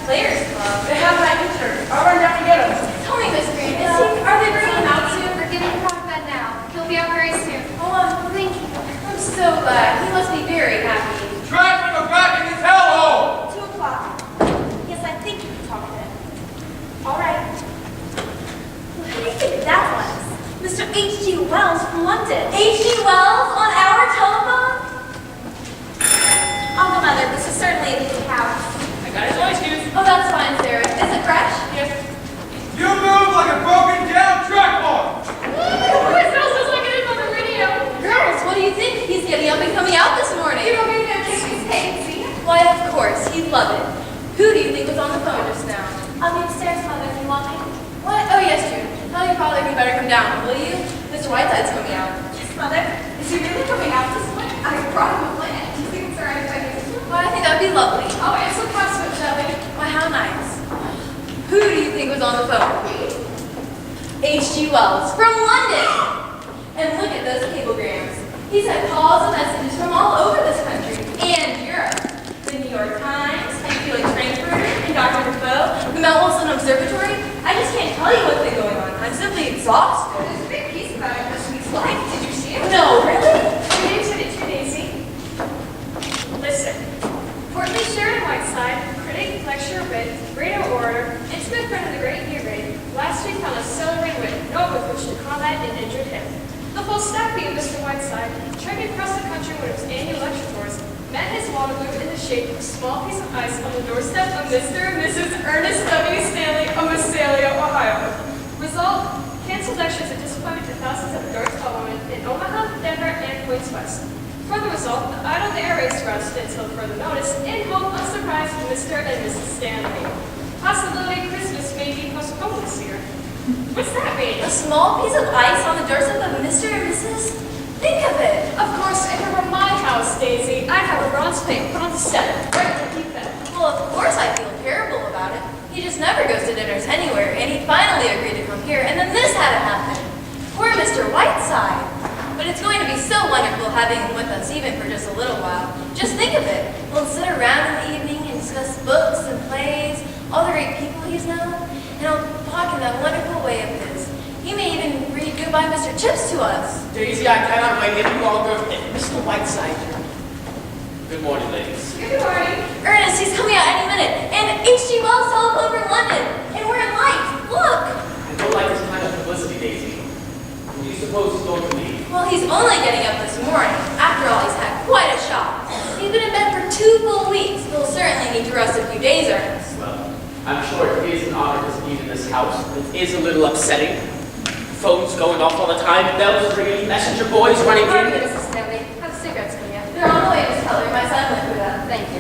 Players Club. They have my intern. I'll run down and get him. Tell me, Miss Green, are they bringing him out soon? We're giving him out bed now. He'll be out very soon. Oh, thank you. I'm so glad. He must be very happy. Drag him back in his hellhole! 2 o'clock. Yes, I think you can talk to him. All right. Well, who do you think that was? Mr. H.G. Wells from London. H.G. Wells on our telephone? Uncle Mother, this is certainly a big house. I got his ice cube. Oh, that's fine, Sarah. Is it fresh? Yes. You move like a broken down track bar! It sounds just like it is on the radio. Girls, what do you think? He's getting up and coming out this morning. You don't mean to take his taxi? Why, of course. He'd love it. Who do you think was on the phone just now? I'll be upstairs, Mother, if you want me. What? Oh, yes, June. Tell your father he better come down, will you? Mr. Whiteside's coming out. Yes, Mother. Is he really coming out this morning? I brought him a plant. Do you think it's alright if I use it? Well, I think that'd be lovely. Oh, it's a custom, shall we? Why, how nice. Who do you think was on the phone? H.G. Wells from London. And look at those cablegrams. He's had calls and messages from all over this country and Europe. The New York Times, and Felix Frankfurter, and Dr. Defoe, the Mount Wilson Observatory. I just can't tell you what's been going on. I'm simply exhausted. There's a big piece about it this week's Life. Did you see it? No, really? Reading to it too, Daisy. Listen. Portly Sheridan Whiteside, critic, lecturer, wit, radio orator, intimate friend of the great Newgate, last week found a celebrating wit, no with which to combat an injured hip. The whole staff being Mr. Whiteside, tramping across the country with his annual lecture tours, met his Waterloo in the shape of a small piece of ice on the doorstep of Mr. and Mrs. Ernest W. Stanley of Visalia, Ohio. Result, canceled lectures and disappointment to thousands of North women in Omaha, Denver, and Points West. For the result, the idle air race rushed until further notice, in hope of surprise from Mr. and Mrs. Stanley. Possibility Christmas may be postponed this year. What's that mean? A small piece of ice on the doorstep of Mr. and Mrs.? Think of it. Of course, if it were my house, Daisy, I'd have a bronze plate put on the step, ready to keep that. Well, of course I feel terrible about it. He just never goes to dinners anywhere, and he finally agreed to come here, and then this had to happen. Poor Mr. Whiteside. But it's going to be so wonderful having him with us, even for just a little while. Just think of it. We'll sit around in the evening and discuss books and plays, all the great people he's known, and he'll talk in that wonderful way of his. He may even read Goodbye, Mr. Chips to us. Daisy, I cannot wait any longer. Mr. Whiteside. Good morning, ladies. Good morning. Ernest, he's coming out any minute. And H.G. Wells telephoned from London. And we're in light. Look. I don't like this kind of publicity, Daisy. Who do you suppose is going to leave? Well, he's only getting up this morning. After all, he's had quite a shock. He's been in bed for 2 full weeks. He'll certainly need to rest a few days, Ernest. Well, I'm sure it is an honor to be in this house. It is a little upsetting. Phones going off all the time, bells ringing, messenger boys running Pardon me, in. Mrs. Stanley. Have the cigarettes come yet? They're on the way, Miss Keller. My son went through that. Thank you.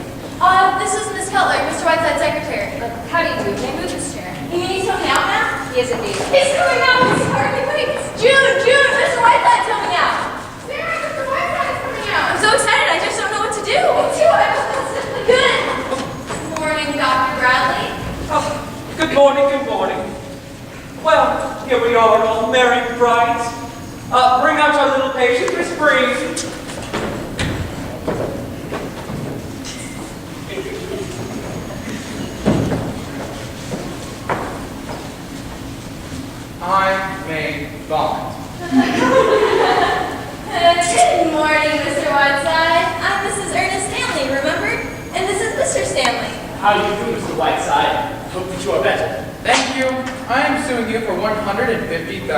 This is Miss Keller, Mr. Whiteside's secretary. How do you do? May I move this chair? You mean he's coming out now? He is indeed. He's coming out! He's hardly wait. June! Mr. Whiteside's coming out! Sarah, Mr. Whiteside's coming out. I'm so excited, I just don't know what to do. Me too, I hope that's simply good. Good morning, Dr. Bradley. Oh, good morning, good morning. Well, here we are, all merry and bright. Bring out our little patient, Miss Breen. I may vomit. Good morning, Mr. Whiteside. I'm Mrs. Ernest Stanley, remember? And this is Mr. Stanley. How do you do, Mr. Whiteside? Hope that you are better. Thank you. I am suing you for $150,000.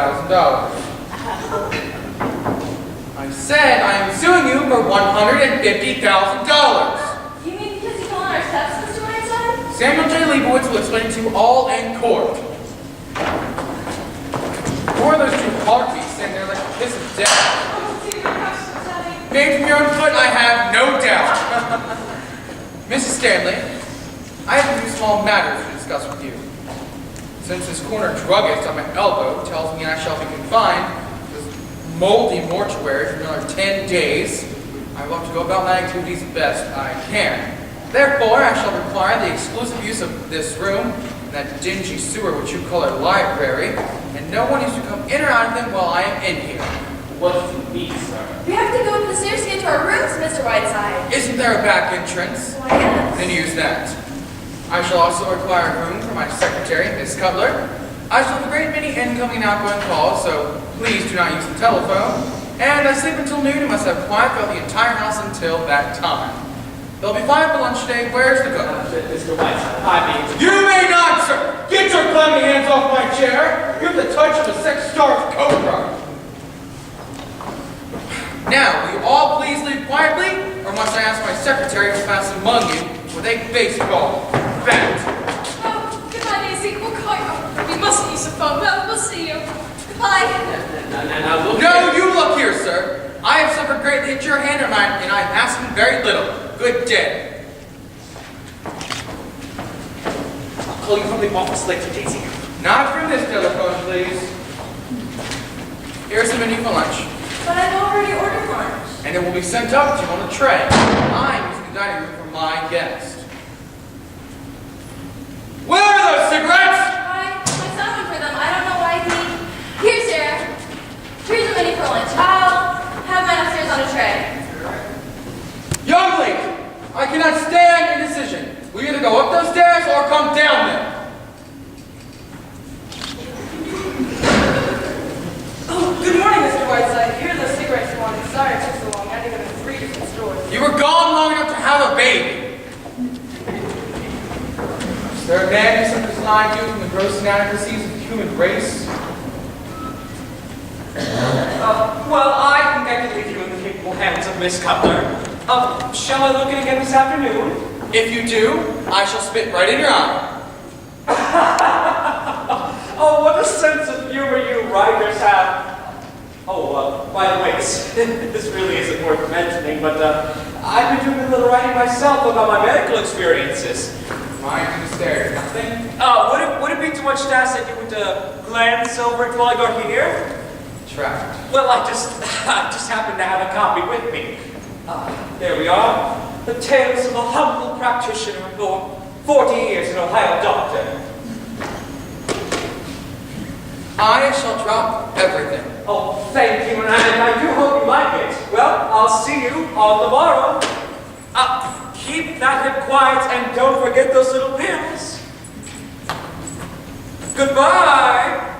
I said I am suing you for $150,000. You mean because you fell on our steps, Mr. Whiteside? Samuel J. Leibowitz will explain to you all in court. Who are those 2 heartbeats standing there like a kiss of death? Oh, dear, gosh, Daddy. Made from your own foot, I have no doubt. Mrs. Stanley, I have a few small matters to discuss with you. Since this corner druggist on my elbow tells me I shall be confined to this moldy mortuary for another 10 days, I will have to go about my activities best I can. Therefore, I shall require the exclusive use of this room and that dingy sewer which you call a library, and no one is to come in or out of them while I am in here. What does it mean, sir? We have to go up the stairs to get to our rooms, Mr. Whiteside. Isn't there a back entrance? Why, yes. Then use that. I shall also require room for my secretary, Miss Cutler. I shall have a great many incoming and outgoing calls, so please do not use the telephone. And I sleep until noon and must have quiet throughout the entire house until that time. There'll be 5 for lunch today. Where's the cook? Mr. Whiteside, I mean... You may not, sir! Get your clammy hands off my chair! You have the touch of a sex-starved cobra! Now, will you all please leave quietly, or must I ask my secretary to pass among you with a baseball bat? Oh, goodbye, Daisy. We'll call you. We mustn't use the phone. Well, we'll see you. Goodbye. Now look No, here. you look here, sir. I have suffered greatly at your hand, and I'm asking very little. Good day. I'll call you from the office later, Daisy. Not from this telephone, please. Here's the menu for lunch. But I've already ordered lunch. And it will be sent up to you on a tray. I'm using the dining room for my guest. Where are those cigarettes? My son went for them. I don't know why he... Here, Sarah. Here's the menu for lunch. I'll have mine upstairs on a tray. Young lady, I cannot stand your decision. We either go up those stairs or come down them. Oh, good morning, Mr. Whiteside. Here are the cigarettes you wanted. Sorry it took so long. I had to go to 3 different stores. You were gone long enough to have a baby. Is there a madness underlying you from the gross inadequacies of the human race? Well, I think I can leave you in the capable hands of Miss Cutler. Shall I look in again this afternoon? If you do, I shall spit right in your eye. Oh, what a sense of humor you writers have. Oh, by the way, this really isn't worth mentioning, but I've been doing a little writing myself about my medical experiences. Mine to the stairs, nothing? Would it be too much to ask that you would glance over it while I got here? Trapped. Well, I just happen to have a copy with me. There we are. The tales of a humble practitioner for 40 years an Ohio doctor. I shall drop everything. Oh, thank you, and I do hope you like it. Well, I'll see you on the morrow. Keep that hip quiet and don't forget those little pills. Goodbye.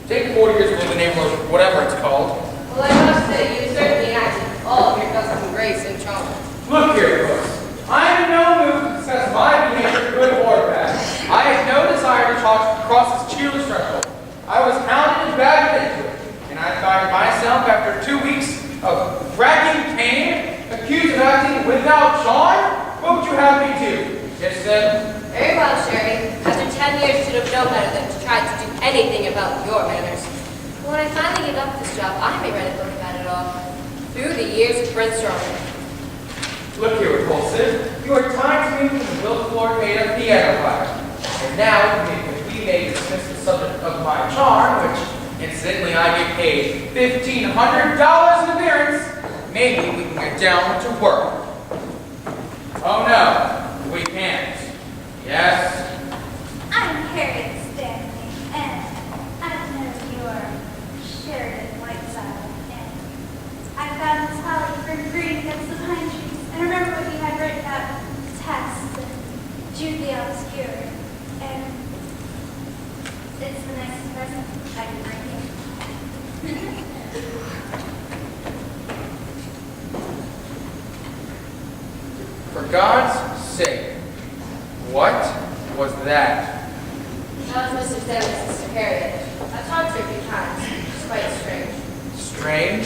Take 40 years to live in the neighborhood, whatever it's called. Well, I must say, you certainly acted all of your cousin's grace and charm. Look here, folks. I am in no mood to discuss my behavior, good or bad. I have no desire to cross this cheerless threshold. I was hounded and bagged into it, and I fired myself after 2 weeks of racking pain, accused of acting without charm. What would you have me do? Just Very well, Sherry. After 10 years, you should have known better than to try to do anything about your manners. When I finally give up this job, I may write a book about it all. Through the years of brainstorming. look here, Repulsive. You are tied to me with the will floor made of piano wire. And now, if we may dismiss the subject of my charm, which, incidentally, I get paid $1,500 in appearance, maybe we can get down to work. Oh no, we can't. Yes? I'm Harriet Stanley, and I've known your Sheridan Whiteside, and I found this holly for green against the pine trees, and remember what you had written about tests and Jude the Obscure, and it's the nicest present I can bring you. For God's sake, what was that? That was Mr. Stanley's sister, Harriet. I've talked to her a few times. She's quite strange. Strange?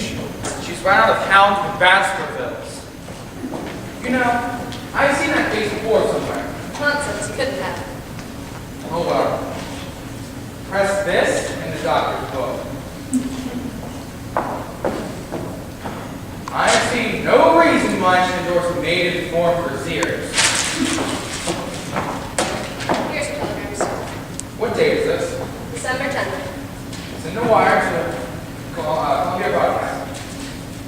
She's run out of hounds with Baskervilles. You know, I've seen that face before somewhere. Nonsense, you couldn't have. Oh well. Press this in the doctor's book. I have seen no reason why I should endorse a maiden form for Sears. Here's your telegram receipt. What date is this? December 10th. It's in the wire to Columbia Broadcast.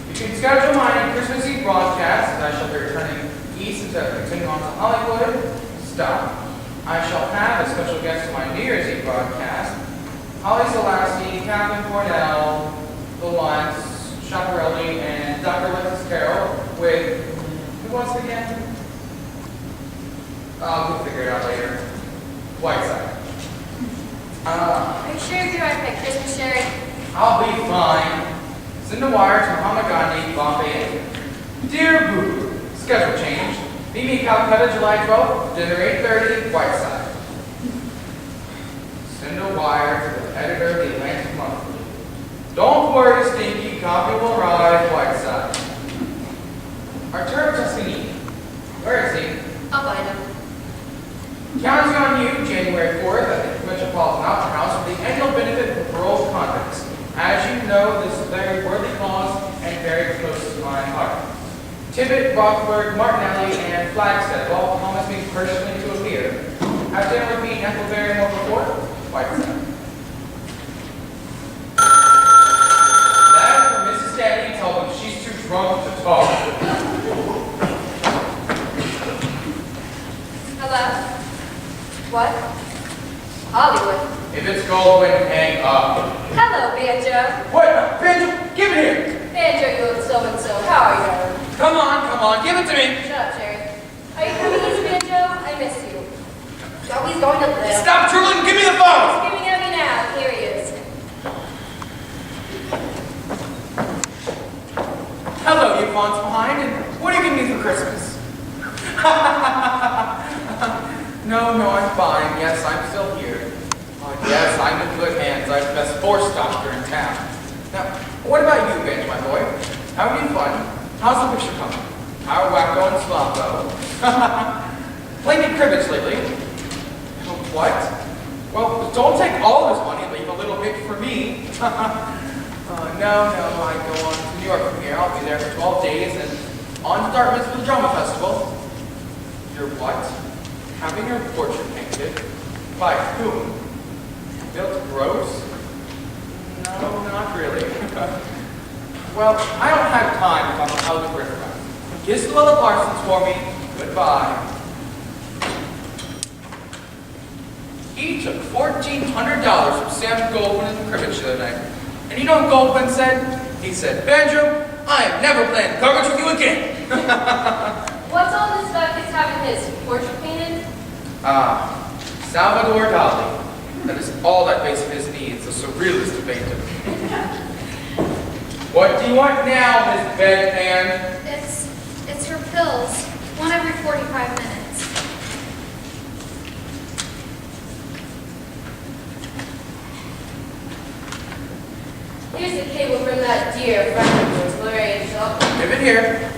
You can schedule my Christmas Eve broadcast, as I shall be returning east instead of continuing on to Hollywood. Stop. I shall have a special guest for my New Year's Eve broadcast. Holly Selassie, Captain Cornell, the Lyons, Chaparelli, and Dr. Alexis Carroll with, who was it again? We'll figure it out later. Whiteside. Are you sure you'll be right by Christmas, Sherry? I'll be fine. Send a wire to Muhammad Gandhi, Bombay. Dear Boo, schedule change. Meet me in Calcutta, July 12th, dinner 8:30, Whiteside. Send a wire to the editor of the Atlantic Monthly. Don't worry, Stinky, copy will arrive, Whiteside. Arturo Tuscanini. Where is he? I'll find him. Counting on you, January 4th, at the Metropolitan Opera House for the annual benefit for parole convicts. As you know, this is a very worthy cause and very close to my heart. Tibbet, Rockford, Martinelli, and Flagstead have all promised me personally to appear. Have dinner with me in Ethel Barrymore before? Whiteside. That is for Mrs. Stanley. Tell them she's too drunk to talk. Hello? What? Hollywood. If it's Goldwyn, hang up. Hello, Banjo. What? Banjo, give it here. Banjo, you look so-and-so. How are you, darling? Come on, give it to me. Shut up, Sherry. Are you coming east, Banjo? I miss you. Oh, he's going to live. Stop drooling, give me the phone. He's giving at me now. Here he is. Hello, you fawns behind, and what are you giving me for Christmas? No, I'm fine. Yes, I'm still here. Oh, yes, I'm in good hands. I'm the best horse doctor in town. Now, what about you, Benj, my boy? Having fun? How's the picture coming? How are Wacko and Slumbo? Playing at cribbage lately? What? Well, don't take all of his money and leave a little bit for me. No, I go on to New York from here. I'll be there for 12 days and on to Dartmouth for the drama festival. You're what? Having your portrait painted? By whom? Built gross? No, not really. Well, I don't have time to talk about how the riffraff. Kiss the little Parsons for me. Goodbye. He took $1,400 from Sam Goldwyn in the cribbage the other night. And you know what Goldwyn said? He said, Banjo, I am never playing coverage with you again. What's all this about kids having his portrait painted? Salvador Dali. That is all that base of his needs, a surrealist painter. What do you want now, Miss Bedpan? It's for pills. One every 45 minutes. Here's the cable from that dear friend of yours, Lorraine Shelton. Give it here.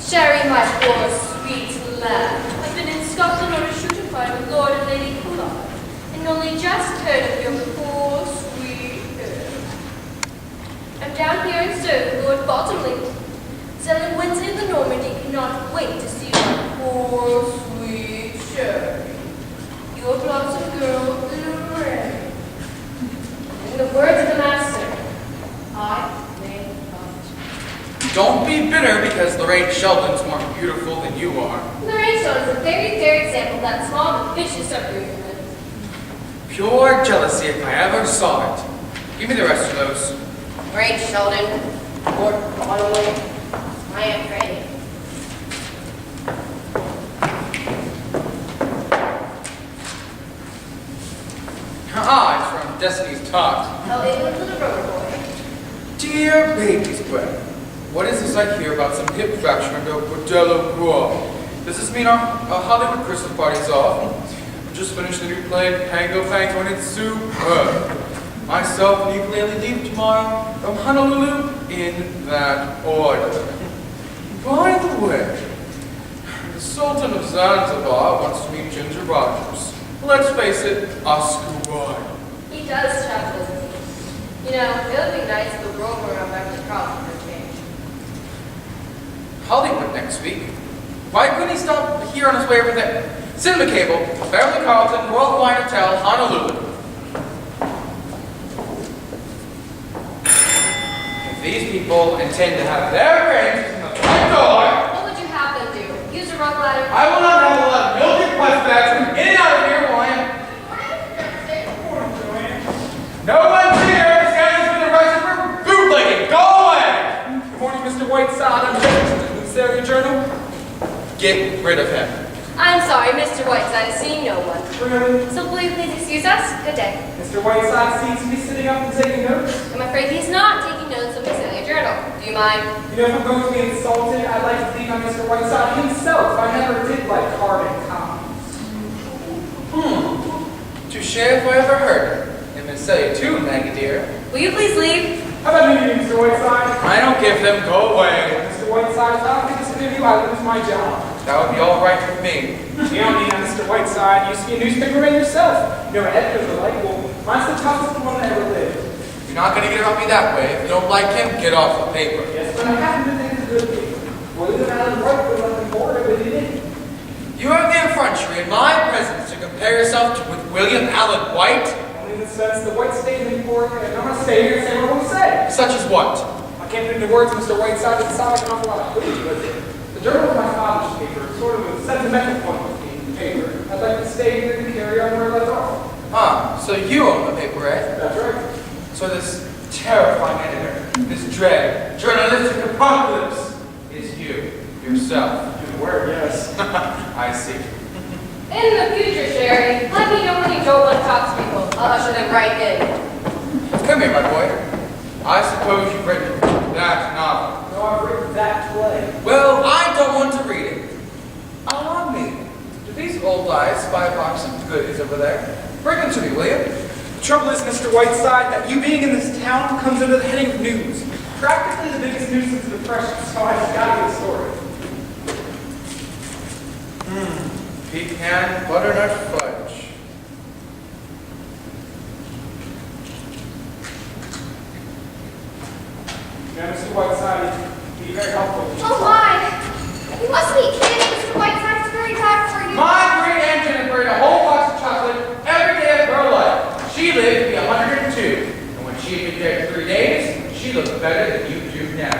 Sherry, my poor sweet lamb. I've been in Scotland on a shooting party with Lord and Lady Coulard, and only just heard of your poor sweet girl. I'm down here in Stoke with Lord Bottomley. Selling Wednesday in the Normandy cannot wait to see my poor sweet Sherry. Your blossom girl, Lorraine. In the words of the master, I may not. Don't be bitter because Lorraine Sheldon's more beautiful than you are. Lorraine Sheldon is a very fair example of that small but vicious argument. Pure jealousy if I ever saw it. Give me the rest of those. Lorraine Sheldon, Lord Bottomley, I am afraid. It's from Destiny's Tot. Oh, it was little rubber boy. Dear baby's breath, what is this I hear about some hip fracture and a bordello brawl? Does this mean our Hollywood Christmas party's off? We just finished the new play, Pango Fangs, when it's superb. Myself and ukulele leave tomorrow from Honolulu in that order. By the way, the Sultan of Zanzibar wants to meet Ginger Rogers. Let's face it, Oscar Wilde. He does travel, doesn't he? You know, it would be nice to go over around Beverly Cross for a change. Hollywood next week. Why couldn't he stop here on his way over there? Cinema cable, Beverly Carlton, Royal Hawaiian Hotel, Honolulu. If these people intend to have their brains in the front door, What would you have them do? Use a rug ladder? I will not have a lot of milky quest bags in and out of here while I am. No one's here! This guy's been arrested for bootlegging! Go away! Good morning, Mr. Whiteside. I'm Jogensen. Is there your journal? Get rid of him. I'm sorry, Mr. Whiteside is seeing no one. Really? So will you please excuse us? Good day. Mr. Whiteside seems to be sitting up and taking notes. I'm afraid he's not taking notes of Miss Elliot Journal. Do you mind? You know, if I'm going to be insulted, I'd like to think on Mr. Whiteside himself. I never did like carbon copies. Touche if I ever heard it. And Miss Elliot too, Maggie dear. Will you please leave? How about meeting you, Mr. Whiteside? I don't give them, go away. Mr. Whiteside, if I don't get this interview, I lose my job. That would be all right with me. You don't need that, Mr. Whiteside. You used to be a newspaperman yourself. You know what editors are like? Well, mine's the toughest one that ever lived. You're not going to get it on me that way. If you don't like him, get off the paper. Yes, but I happen to think it's a good thing. Well, even Alan White would let them board it, but he didn't. You have the effrontery in my presence to compare yourself with William Allen White? Only in the sense the White statement for it, and I'm going to stay here and say what I want to say. Such as what? I can't put into words, Mr. Whiteside, it sounds like an awful lot of food, but the journal of my father's paper is sort of a sentimental point with the paper. I'd like to stay here and carry on where I left off. Ah, so you own the paper, eh? That's right. So this terrifying editor, this dread, journalistic apocalypse is you, yourself. Good word, yes. I see. In the future, Sherry, let me know when you don't want to talk to people. I'll usher them right in. Come here, my boy. I suppose you've written that novel. No, I've written that play. Well, I don't want to read it. Allow me. Do these old lies spy a box of goodies over there? Bring them to me, will you? The trouble is, Mr. Whiteside, that you being in this town comes under the heading of news. Practically the biggest nuisance in the press, so I've got to get a story. Pecan butternut fudge. Now, Mr. Whiteside, it'd be very helpful. Oh my! You must be kidding, Mr. Whiteside. It's very bad for you. My great aunt Jennifer ate a whole box of chocolate every day of her life. She lived to be 102, and when she had been dead for 3 days, she looked better than you do now.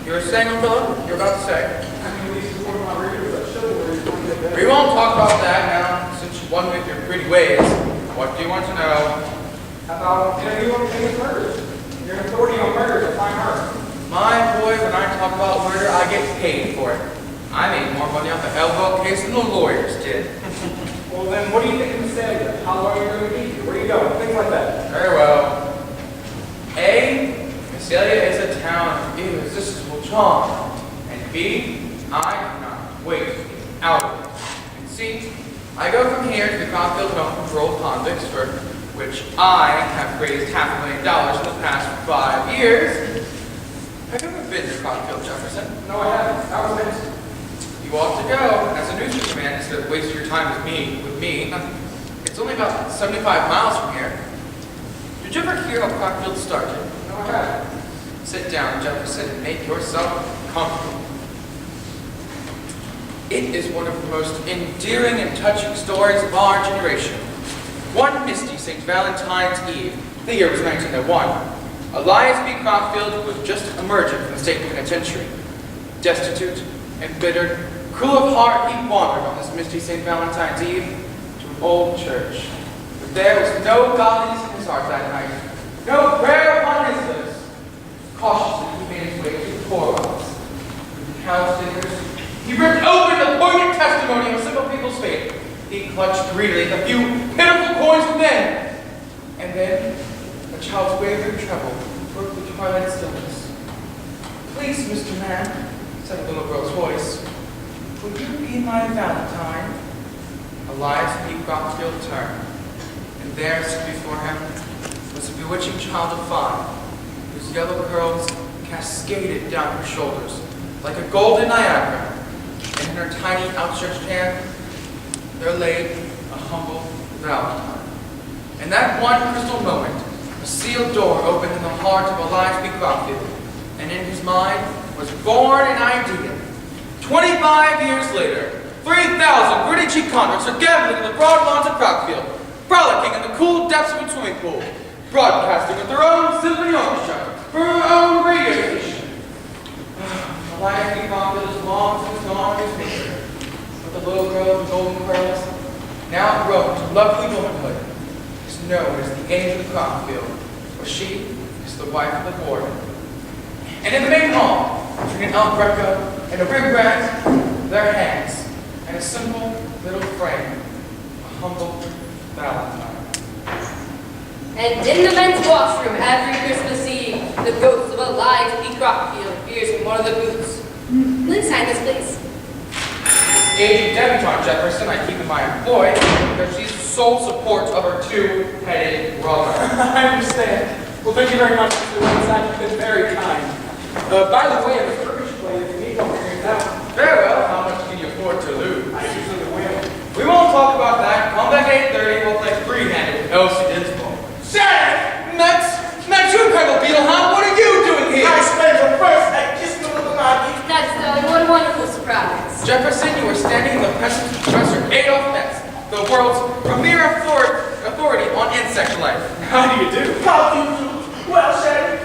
You were saying, Philip? You were about to say? We won't talk about that now, since you won with your pretty ways. What do you want to know? About you on famous murders. You're an authority on murders, a fine art. My boy, when I talk about murder, I get paid for it. I made more money off the elbow case than the lawyers did. Well, then, what do you think of Miss Elliot? How long are you going to be here? Where are you going? Things like that. Very well. A, Miss Elliot is a town of irresistible charm. And B, I cannot wait to get out of it. And C, I go from here to the Caulfield Home for Paroled Convicts, for which I have raised $500,000 in the past 5 years. Have you ever been to Caulfield, Jefferson? No, I haven't. That was meant. You ought to go. As a newspaperman, instead of wasting your time with me. It's only about 75 miles from here. Did you ever hear how Caulfield started? No, I haven't. Sit down, Jefferson, and make yourself comfortable. It is one of the most endearing and touching stories of our generation. One misty St. Valentine's Eve, the year was 1901, Elias B. Caulfield was just emerging from the state penitentiary. Destitute, embittered, cruel of heart, he wandered on this misty St. Valentine's Eve to an old church. But there was no godliness in his heart that night, no prayer upon his lips. Cautiously, he made his way to the poorhouse. With the house dinners, he ripped open the poignant testimony of simple people's faith. He clutched greedily a few pitiful coins within. And then, a child's wavering treble broke the twilight stillness. "Please, Mr. Man," said a little girl's voice, "would you be my Valentine?" Elias P. Caulfield turned, and there stood before him was a bewitching child of 5, whose yellow curls cascaded down her shoulders like a golden Niagara, and in her tiny outstretched hand there lay a humble Valentine. In that one crystal moment, a sealed door opened in the heart of Elias B. Caulfield, and in his mind was born an idea. 25 years later, 3,000 gritty-cheeked convicts are gambling in the broad lawns of Caulfield, frolicking in the cool depths of a swimming pool, broadcasting with their own symphony orchestra for their own radio station. Elias B. Caulfield is long since gone his nature, but the little girl with golden curls, now grown to lovely womanhood, is known as the Angel of Caulfield, for she is the wife of the warden. And in the main hall, between an El Greco and a Rembrandt, their hands, and a simple little frame, a humble Valentine. And in the men's washroom every Christmas Eve, the ghost of a Lyons Crockfield appears in one of the booths. Please sign this, please. The aging debutante Jefferson I keep in my employ because she's the sole support of her two-headed brother. I understand. Well, thank you very much, Mr. Whiteside. You've been very kind. By the way, I'm a Turkish play. If you need one, bring it down. Very well. How much can you afford to lose? I usually win. We won't talk about that. Come back at 8:30. We'll play free-handed with Elsie Dinsmore. Sheriff! That's you, Colonel Beetlehound. What are you doing here? I spent the first at kissing the little Lackey. That's what a wonderful surprise. Jefferson, you are standing in the presence of Professor Adolf Metz, the world's premier authority on insect life. How do you do? How do you do? Well, Sheriff,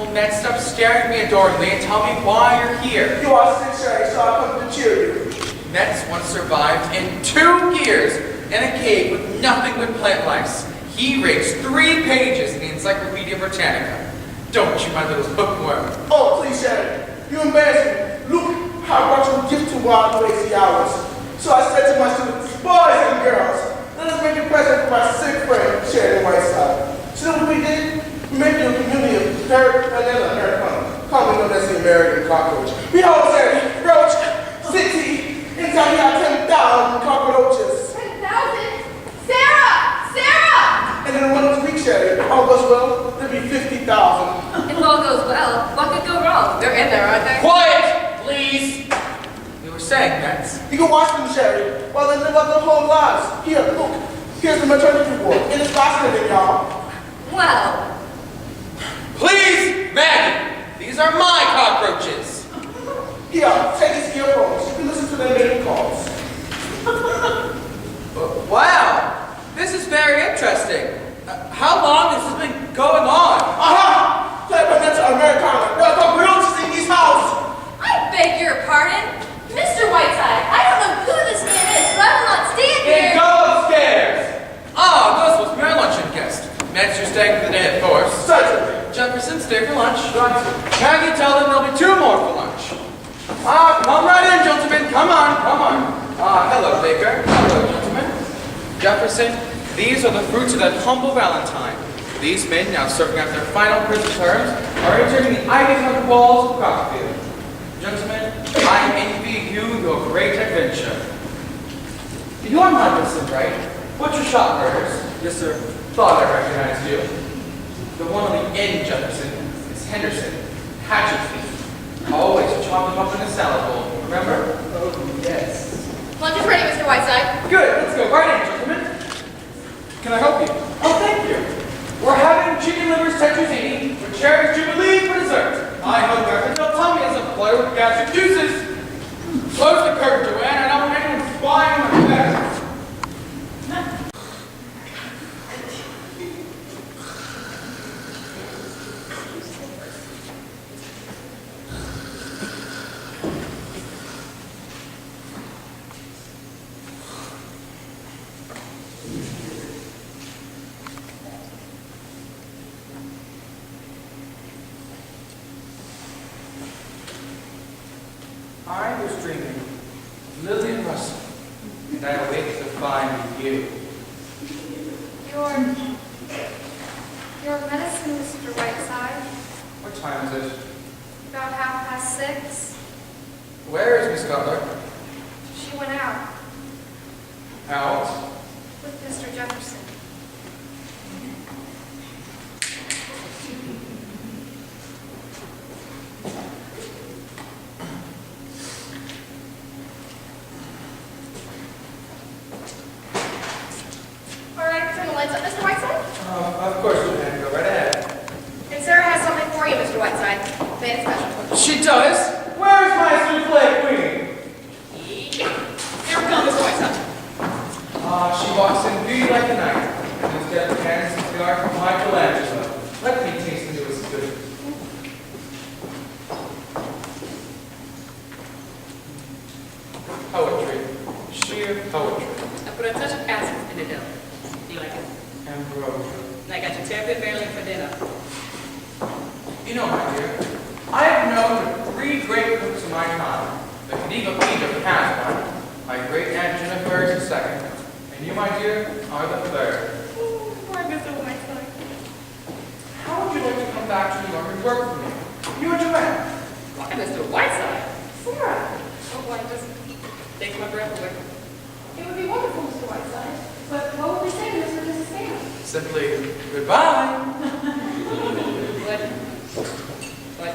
Oh, Metz, stop staring at me adoringly and tell me why you're here. you are sick, Sheriff, so I come to cheer you. Metz once survived in 2 years in a cave with nothing but plant lice. He rates 3 pages in the Encyclopedia Britannica. Don't you, my little hookworm? Oh, please, Sheriff, you embarrass me. Look, I brought you a gift to wild lazy hours. So I said to my students, boys and girls, let us make a present for my sick friend, Sheridan Whiteside. So what we did? We made you a community of vanilla Americana, commonly known as the American cockroach. Behold, Sheridan, roach, 60, inside we have 10,000 cockroaches. 10,000? Sarah! Sarah! And in 1 week, Sheridan, all goes well, there'll be 50,000. If all goes well, what could go wrong? They're in there, aren't they? Quiet, please. You were saying, Metz. You can watch them, Sheridan, while they live out their whole lives. Here, look, here's the maternity ward. It is fascinating, y'all. Well, Please, Maggie, these are my cockroaches. Here, take these earphones. You can listen to their mating calls. Wow, this is very interesting. How long has this been going on? Aha! Play Vanessa Americana. There are cockroaches in this house. I beg your pardon? Mr. Whiteside, I don't know who this man is, but I will not stand Then here. go upstairs. Ah, this was my luncheon guest. Metz, you're staying for the day, of course. Certainly. Jefferson, stay for lunch. Maggie, tell them there'll be 2 more for lunch. Come right in, gentlemen. Come on, come on. Hello, Baker. Hello, gentlemen. Jefferson, these are the fruits of that humble Valentine. These men, now serving out their final prison terms, are entering the ivy-covered walls of Crockfield. Gentlemen, I envy you your great adventure. You are my Hudson, right? Butcher shop murders. Yes, sir. Thought I recognized you. The one on the end, Jefferson, is Henderson. Hatchet thief. Always chop them up in a salad bowl. Remember? Oh, yes. Lunch is ready, Mr. Whiteside. Good. Let's go right in, gentlemen. Can I help you? Oh, thank you. We're having chicken livers tetrazzini with cherry jubilee for dessert. I hope Dr. Del Tommy doesn't play with gastric juices. Close the curtain, Joanne. I don't want anyone spying on my back. I was dreaming, Lillian Russell, and I awake to find you. Your medicine, Mr. Whiteside, What time is it? about 6:30. Where is Miss Cutler? She went out Out. with Mr. Jefferson. All right, turn the lights up, Mr. Whiteside. Of course, Joanne. Go right ahead. And Sarah has something for you, Mr. Whiteside. Made it special. She does? Where's my souffle queen? Here we go, Mr. Whiteside. She walks in beauty like a knight, and has got the hands and cigar from Michelangelo. Let me taste the newest good. Poetry. Sheer poetry. I put a touch of acid in the dough. Do you like it? Ambrosia. And I got your terrapin barreling for dinner. You know, my dear, I have known of 3 of Egypt has one. My great aunt Jennifer is the second. And you, my dear, are the third. Oh, poor Mr. Whiteside. How would you like to come back to New York and work for me? You and Joanne. Why, Mr. Whiteside? Sarah. Oh, boy, just take my breath away. It would be wonderful, Mr. Whiteside. But what would we say to Mr. and Mrs. Stanley? Simply, goodbye. But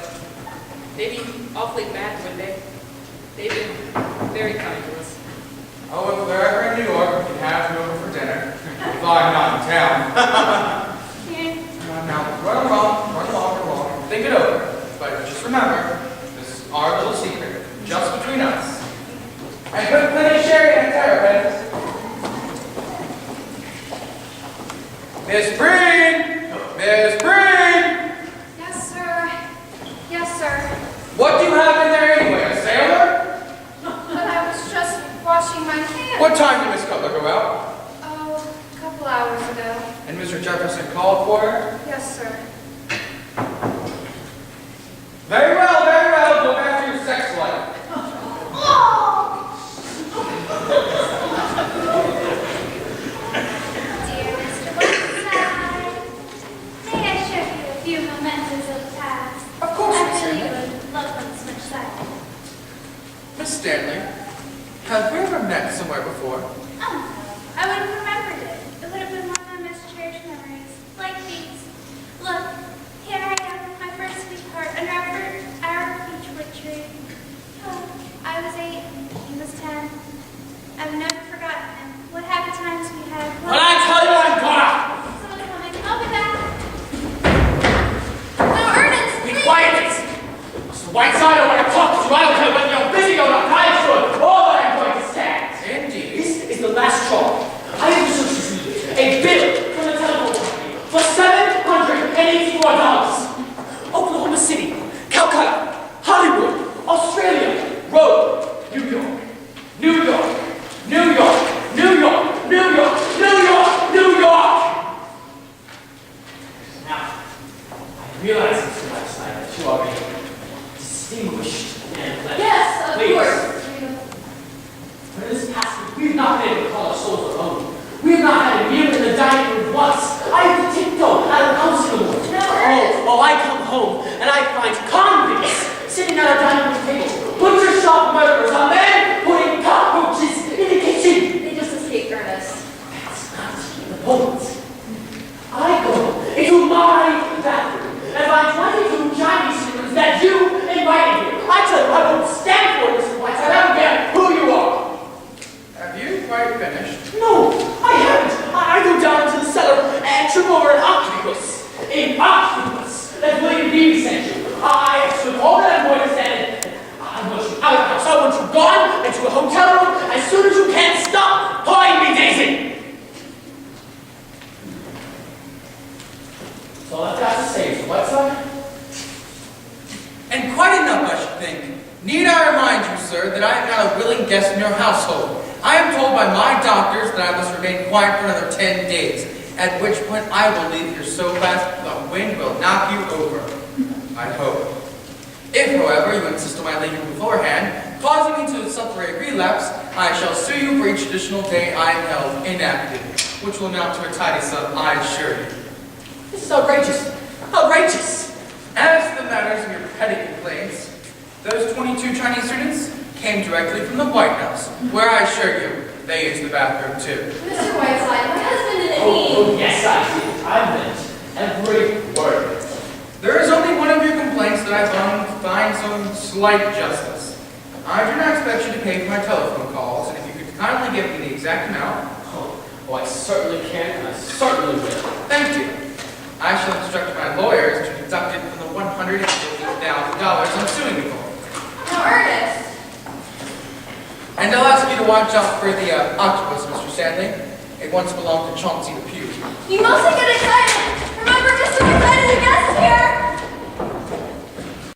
they've been awfully bad one day. They've been very kind to us. Oh, if we're ever in New York, we can have you over for dinner. If I'm not in town. Now, run along. Think it over. But just remember, this is our little secret, just between us. And put plenty of sherry in a terrapin. Miss Breen! Miss Breen! Yes, sir. Yes, sir. What do you have in there anyway, a sailor? But I was just washing my hands. What time did Miss Cutler go out? Oh, a couple hours ago. And Mr. Jefferson called for her? Yes, sir. Very well, go back to your sex life. Dear Mr. Whiteside, may I show you a few mementos of the past? Of course, Miss I really Stanley. would love them so much sight. Miss Stanley, have we ever met somewhere before? Oh no, I would have remembered it. It would have been one of my most cherished memories, like these. Look, here I am with my first sweetheart under our beech wood tree. Oh, I was 8, he was 10. I've never forgotten him. What happy times we had. When I tell you I'm gonna! Someone's coming. I'll be back. No, Ernest, Be please. quiet! Mr. Whiteside, I want to talk to you. I don't care whether you're busy or not. I should. All that I'm going to stand. Indeed. This is the last straw. I have just received a bill from the telephone company for $784. Oklahoma City, Calcutta, Hollywood, Australia, Rome, New York, New York, New York, New York, New York, New York, New York. Now, I realize, Mr. Whiteside, that you are a distinguished man. Yes, of Please. course. For this past week, we've not been able to call our souls our own. We have not had a meal in the dining room once. I have to tiptoe out of the house in the morning. I come home and I find convicts sitting at our dining room table, butcher shop murderers, a man putting cockroaches in the kitchen. They just escaped Ernest. That's not the point. I go into my bathroom and find 22 Chinese students that you invited here. I tell you, I won't stand for it, Mr. Whiteside. I don't care who you are. Have you quite finished? No, I haven't. I go down into the cellar and trip over an octopus. An octopus that William Beebe sent you. I have stood all that I'm going to stand. I want you out of the house. I want you gone into a hotel room as soon as you can. Stop pawing me, Daisy. That's all I've got to say, Mr. Whiteside. And quite enough, I should think. Need I remind you, sir, that I am now a willing guest in your household. I am told by my doctors that I must remain quiet for another 10 days, at which point I will leave here so fast the wind will knock you over. I hope. If, however, you insist on my leaving beforehand, causing me to suffer a relapse, I shall sue you for each additional day I am held inactive, which will amount to a tidy sum, I assure you. This is outrageous. Outrageous. As to the matters of your petty complaints, those 22 Chinese students came directly from the White House, where I assure you, they used the bathroom too. Mr. Whiteside, my husband didn't Oh, yes, I did. I meant every word of it. There is only one of your complaints that I find some slight justice. I do not expect you to pay for my telephone calls, and if you could kindly give me the exact amount. Oh, I certainly can, and I certainly will. Thank you. I shall instruct my lawyers to deduct it from the $150,000 I'm suing you for. Now, Ernest. And I'll ask you to watch out for the octopus, Mr. Stanley. It once belonged to Chauncey the Pew. You mostly get excited